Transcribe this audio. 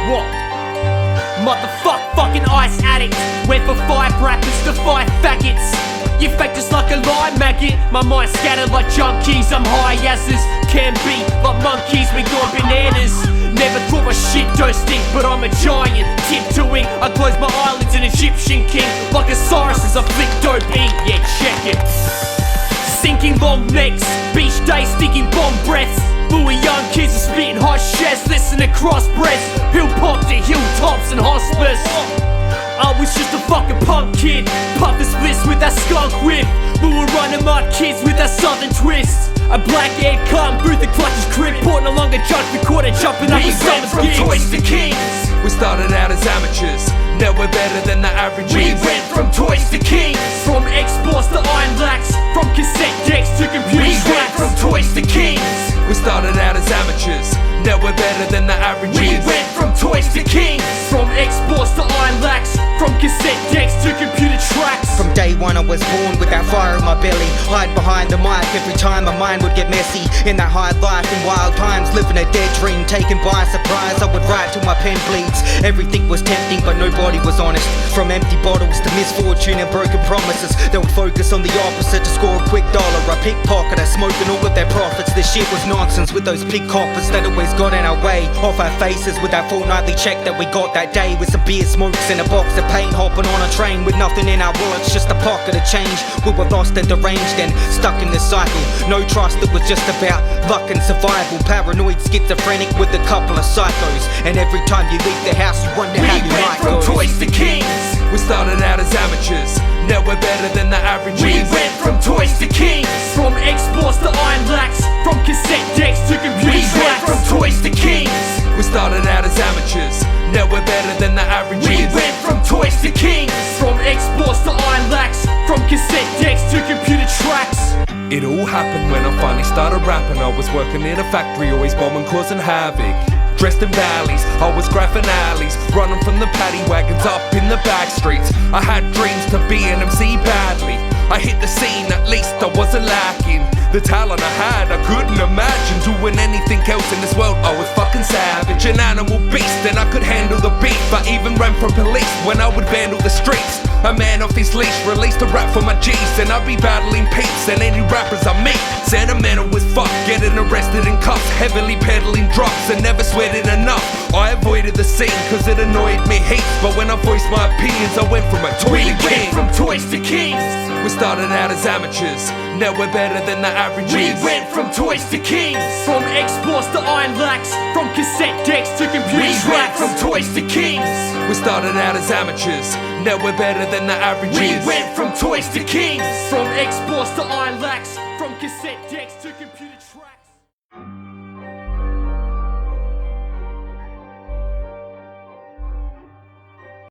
What? Motherfuck, fucking ice addict. Went for 5 rappers to 5 faggots. You fake just like a lie maggot. My mind scattered like junkies. I'm high as this can be. Like monkeys, we gone bananas. Never thought my shit don't stink, but I'm a giant. Tiptoeing, I close my eyelids, an Egyptian king. Like Osiris as I flick dope ink. Yeah, check it. Sinking long necks, beach days, sticking bomb breaths. We were young kids and spitting hot sheds, listen to crossbreeds. Hill pop to hilltops and hospice. I was just a fucking punk kid, puffin' splits with that skunk whip. We were running my kids with that southern twist. A black-haired cunt, booth and clutches crib. Porting along a judge, recorded jumping up in summer's from gigs. toys to kings. We started out as amateurs, now we're better than the average. We went from toys to kings. From exports to iron lacs, from cassette decks to computer We went tracks. from toys to kings. We started out as amateurs, now we're better than the average. We went from toys to kings. From exports to iron lacs, from cassette decks to computer tracks. From day one I was born with that fire in my belly. Hide behind the mic every time my mind would get messy. In that high life in wild times, living a dead dream. Taken by surprise, I would write till my pen bleeds. Everything was tempting but nobody was honest. From empty bottles to misfortune and broken promises. They would focus on the opposite to score a quick dollar. A pickpocketer smoking all of their profits. This shit was nonsense with those pig coppers that always got in our way. Off our faces with that fortnightly check that we got that day. With some beer smokes and a box of paint. Hopping on a train with nothing in our wallets, just a pocket of change. We were lost and deranged and stuck in this cycle. No trust, it was just about luck and survival. Paranoid schizophrenic with a couple of psychos. And every time you leave the house you wonder how your night from goes. toys to kings. We started out as amateurs, now we're better than the average. We went from toys to kings. From exports to iron lacs, from cassette decks to computer We went tracks. from toys to kings. We started out as amateurs, now we're better than the average. We went from toys to kings. From exports to iron lacs, from cassette decks to computer tracks. It all happened when I finally started rapping. I was working in a factory, always bombing, causing havoc. Dressed in valleys, I was graphing alleys, running from the paddy wagons up in the back streets. I had dreams to be an MC badly. I hit the scene, at least I wasn't lacking. The talent I had, I couldn't imagine doing anything else in this world. I was fucking savage, an animal beast, and I could handle the beat. I even ran from police when I would vandal the streets. A man off his leash, released a rap for my G's, and I'd be battling peeps and any rappers I meet. Sentimental as fuck, getting arrested in cuffs, heavily peddling drugs and never sweating enough. I avoided the scene cause it annoyed me heaps, but when I voiced my opinions I went from a toy to king. From toys to kings. We started out as amateurs, now we're better than the average. We went from toys to kings. From exports to iron lacs, from cassette decks to computer We went tracks. from toys to kings. We started out as amateurs, now we're better than the average. We went from toys to kings. From exports to iron lacs, from cassette decks to computer tracks.